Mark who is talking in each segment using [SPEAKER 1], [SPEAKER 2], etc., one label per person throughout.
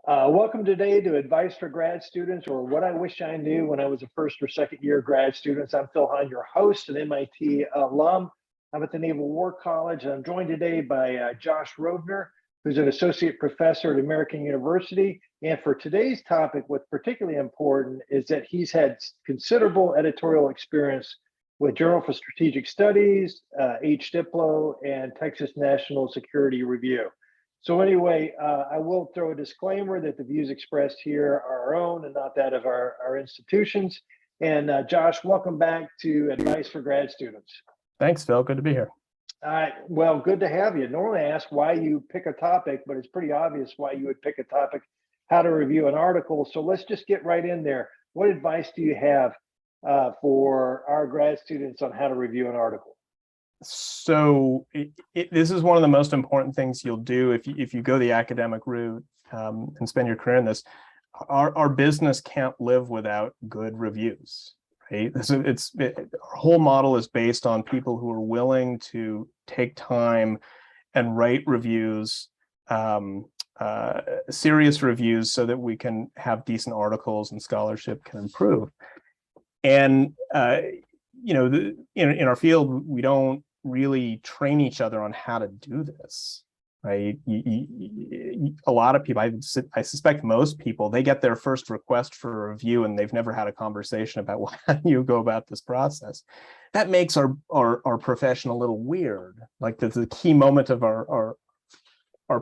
[SPEAKER 1] Welcome today to Advice for Grad Students, or What I Wish I Knew When I Was a First or Second Year Grad Student. I'm Phil Haun, your host, an MIT alum. I'm at the Naval War College, and I'm joined today by Josh Rovner, who's an associate professor at American University. And for today's topic, what's particularly important is that he's had considerable editorial experience with Journal for Strategic Studies, Diplo, and Texas National Security Review. So anyway, I will throw a disclaimer that the views expressed here are our own and not that of our institutions. And Josh, welcome back to Advice for Grad Students.
[SPEAKER 2] Thanks, Phil. Good to be here.
[SPEAKER 1] All right. Well, good to have you. Normally I ask why you pick a topic, but it's pretty obvious why you would pick a topic, how to review an article. So let's just get right in there. What advice do you have for our grad students on how to review an article?
[SPEAKER 2] So this is one of the most important things you'll do if you go the academic route and spend your career in this. Our business can't live without good reviews, right? Our whole model is based on people who are willing to take time and write reviews, serious reviews, so that we can have decent articles and scholarship can improve. And in our field, we don't really train each other on how to do this, right? A lot of people, I suspect most people, they get their first request for a review and they've never had a conversation about how you go about this process. That makes our profession a little weird. Like the key moment of our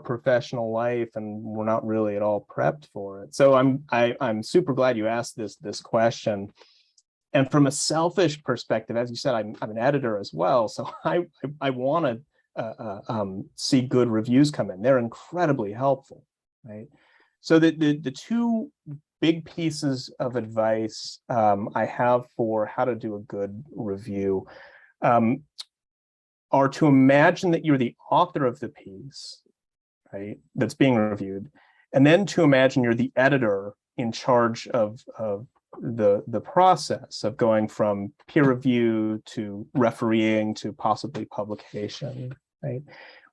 [SPEAKER 2] professional life, and we're not really at all prepped for it. So I'm super glad you asked this question. And from a selfish perspective, as you said, I'm an editor as well, so I want to see good reviews come in. They're incredibly helpful, right? So the two big pieces of advice I have for how to do a good review are to imagine that you're the author of the piece, right, that's being reviewed, and then to imagine you're the editor in charge of the process of going from peer review to refereeing to possibly publication, right?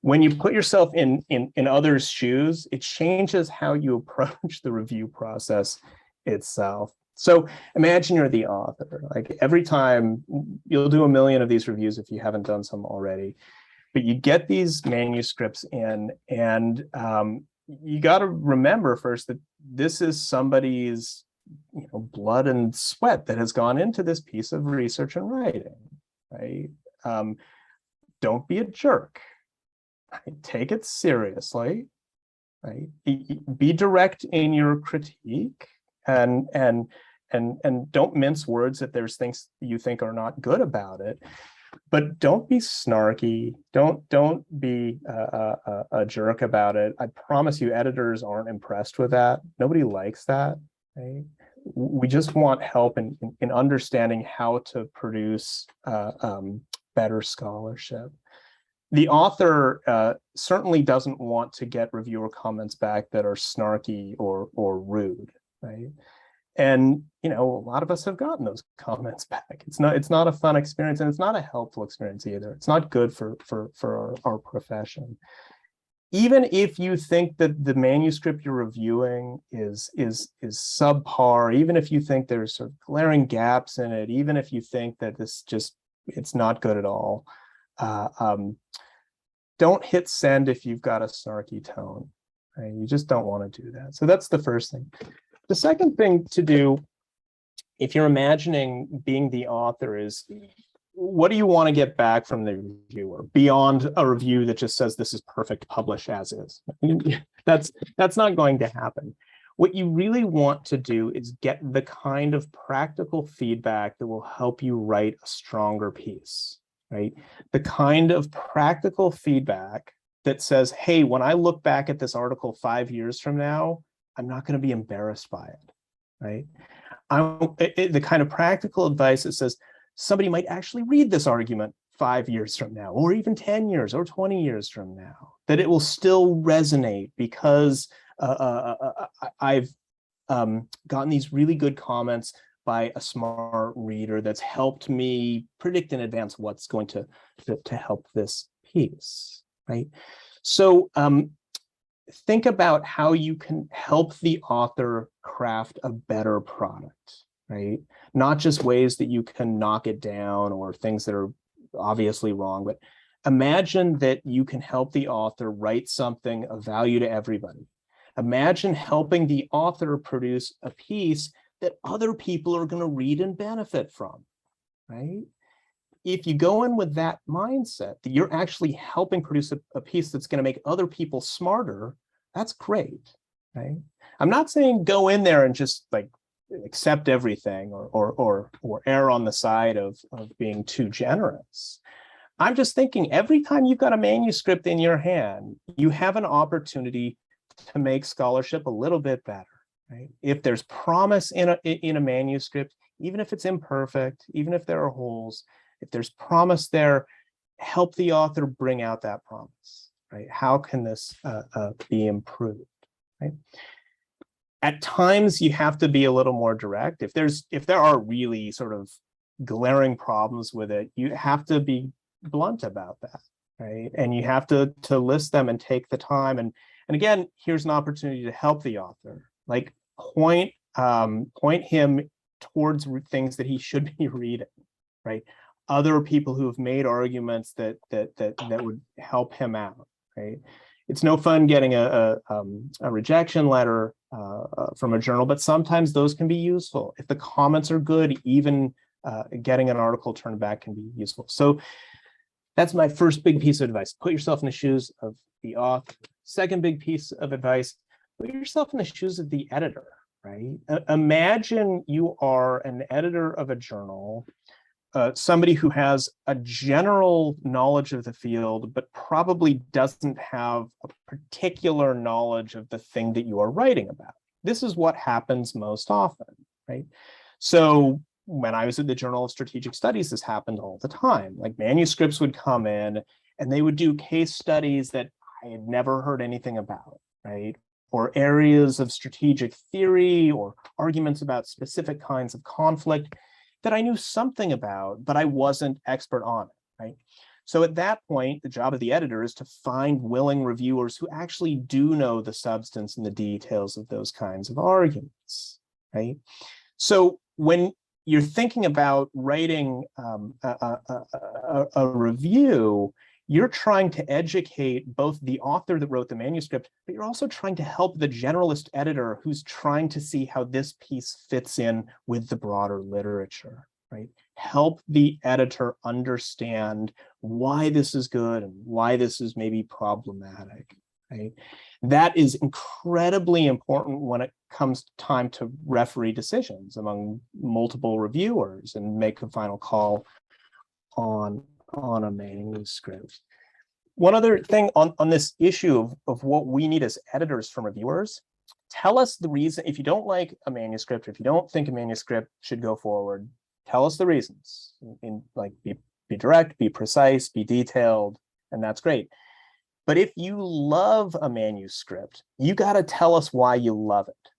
[SPEAKER 2] When you put yourself in others' shoes, it changes how you approach the review process itself. So imagine you're the author. Like every time, you'll do 1 million of these reviews if you haven't done some already, but you get these manuscripts in, and you got to remember first that this is somebody's blood and sweat that has gone into this piece of research and writing, right? Don't be a jerk. Right? Take it seriously, right? Be direct in your critique, and don't mince words if there's things you think are not good about it. But don't be snarky. Don't be a jerk about it. I promise you, editors aren't impressed with that. Nobody likes that. Right? We just want help in understanding how to produce better scholarship. The author certainly doesn't want to get reviewer comments back that are snarky or rude, right? And a lot of us have gotten those comments back. It's not a fun experience, and it's not a helpful experience either. It's not good for our profession. Even if you think that the manuscript you're reviewing is subpar, even if you think there's sort of glaring gaps in it, even if you think that it's not good at all, don't hit send if you've got a snarky tone. Right? You just don't want to do that. So that's the first thing. The second thing to do, if you're imagining being the author, is what do you want to get back from the reviewer beyond a review that just says this is perfect, publish as is? That's not going to happen. What you really want to do is get the kind of practical feedback that will help you write a stronger piece, right? The kind of practical feedback that says, hey, when I look back at this article 5 years from now, I'm not going to be embarrassed by it, right? The kind of practical advice that says, somebody might actually read this argument 5 years from now, or even 10 years or 20 years from now, that it will still resonate because I've gotten these really good comments by a smart reader that's helped me predict in advance what's going to help this piece, right? So think about how you can help the author craft a better product, right? Not just ways that you can knock it down or things that are obviously wrong, but imagine that you can help the author write something of value to everybody. Imagine helping the author produce a piece that other people are going to read and benefit from, right? If you go in with that mindset, that you're actually helping produce a piece that's going to make other people smarter, that's great, right? I'm not saying go in there and just like accept everything or err on the side of being too generous. I'm just thinking every time you've got a manuscript in your hand, you have an opportunity to make scholarship a little bit better, right? If there's promise in a manuscript, even if it's imperfect, even if there are holes, if there's promise there, help the author bring out that promise, right? How can this be improved, right? At times you have to be a little more direct. If there are really sort of glaring problems with it, you have to be blunt about that, right? And you have to list them and take the time. And again, here's an opportunity to help the author, like point him towards things that he should be reading, right? Other people who have made arguments that would help him out, right? It's no fun getting a rejection letter from a journal, but sometimes those can be useful. If the comments are good, even getting an article turned back can be useful. So that's my first big piece of advice. Put yourself in the shoes of the author. Second big piece of advice, put yourself in the shoes of the editor, right? Imagine you are an editor of a journal, somebody who has a general knowledge of the field, but probably doesn't have a particular knowledge of the thing that you are writing about. This is what happens most often, right? So when I was at the Journal of Strategic Studies, this happened all the time. Like manuscripts would come in and they would do case studies that I had never heard anything about, right? Or areas of strategic theory or arguments about specific kinds of conflict that I knew something about, but I wasn't expert on it, right? So at that point, the job of the editor is to find willing reviewers who actually do know the substance and the details of those kinds of arguments, right? So when you're thinking about writing a review, you're trying to educate both the author that wrote the manuscript, but you're also trying to help the generalist editor who's trying to see how this piece fits in with the broader literature, right? Help the editor understand why this is good and why this is maybe problematic, right? That is incredibly important when it comes time to referee decisions among multiple reviewers and make a final call on a manuscript. One other thing on this issue of what we need as editors from reviewers, tell us the reason. If you don't like a manuscript, or if you don't think a manuscript should go forward, tell us the reasons. Like be direct, be precise, be detailed, and that's great. But if you love a manuscript, you got to tell us why you love it,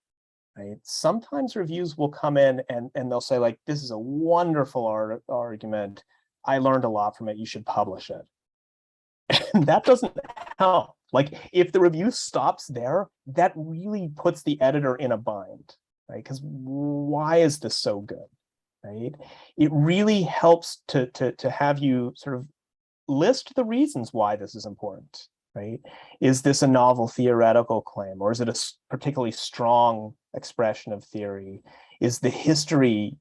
[SPEAKER 2] right? Sometimes reviews will come in and they'll say, like, this is a wonderful argument. I learned a lot from it. You should publish it. And that doesn't help. Like, if the review stops there, that really puts the editor in a bind, right? Because why is this so good, right? It really helps to have you sort of list the reasons why this is important, right? Is this a novel theoretical claim, or is it a particularly strong expression of theory? Is the history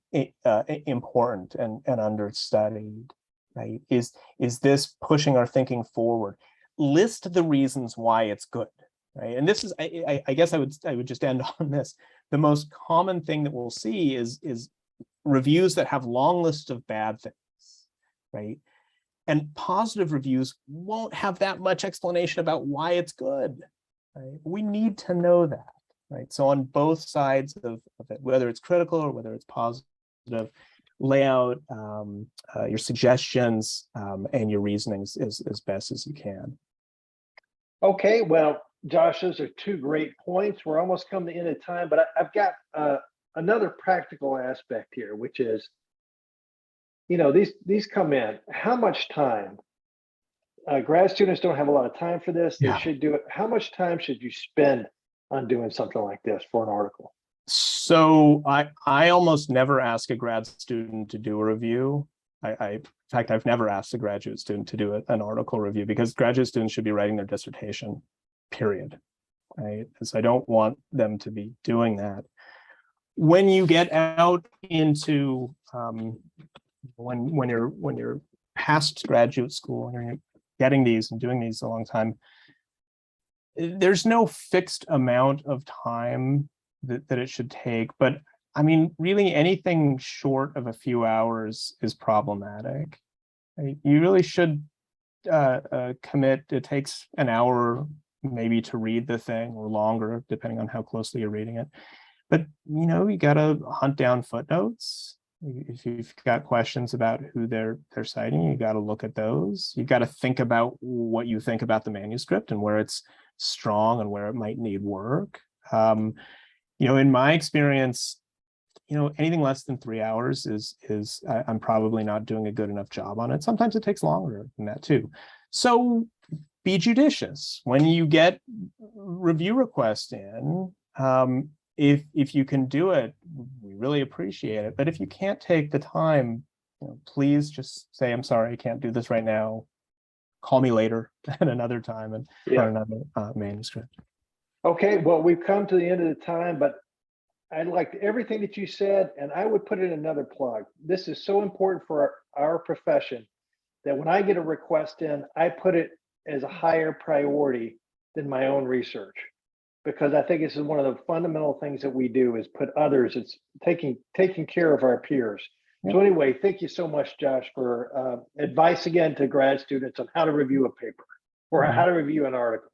[SPEAKER 2] important and understudied, right? Is this pushing our thinking forward? List the reasons why it's good, right? And this is, I guess I would just end on this. The most common thing that we'll see is reviews that have long lists of bad things, right? And positive reviews won't have that much explanation about why it's good, right? We need to know that, right? So on both sides of it, whether it's critical or whether it's positive, lay out your suggestions and your reasonings as best as you can.
[SPEAKER 1] Okay, well, Josh, those are two great points. We're almost come to the end of time, but I've got another practical aspect here, which is, you know, these come in. How much time grad students don't have a lot of time for this. They
[SPEAKER 2] Yeah.
[SPEAKER 1] should do it. How much time should you spend on doing something like this for an article?
[SPEAKER 2] So I almost never ask a grad student to do a review. In fact, I've never asked a graduate student to do an article review, because graduate students should be writing their dissertation, period. Right? So I don't want them to be doing that. When you get out into when you're past graduate school and you're getting these and doing these a long time, there's no fixed amount of time that it should take. But I mean, really anything short of a few hours is problematic. Right? You really should commit. It takes an hour maybe to read the thing, or longer, depending on how closely you're reading it. But you got to hunt down footnotes. If you've got questions about who they're citing, you got to look at those. You got to think about what you think about the manuscript and where it's strong and where it might need work. In my experience, anything less than 3 hours is I'm probably not doing a good enough job on it. Sometimes it takes longer than that too. So be judicious when you get review requests in. If you can do it, we really appreciate it. But if you can't take the time, please just say, I'm sorry, I can't do this right now. Call me later at another time and on another manuscript.
[SPEAKER 1] Okay, well, we've come to the end of the time, but I liked everything that you said, and I would put in another plug. This is so important for our profession that when I get a request in, I put it as a higher priority than my own research, because I think this is one of the fundamental things that we do is put others. It's taking care of our peers. Yeah. So anyway, thank you so much, Josh, for advice again to grad students on how to review a paper or how to review an article.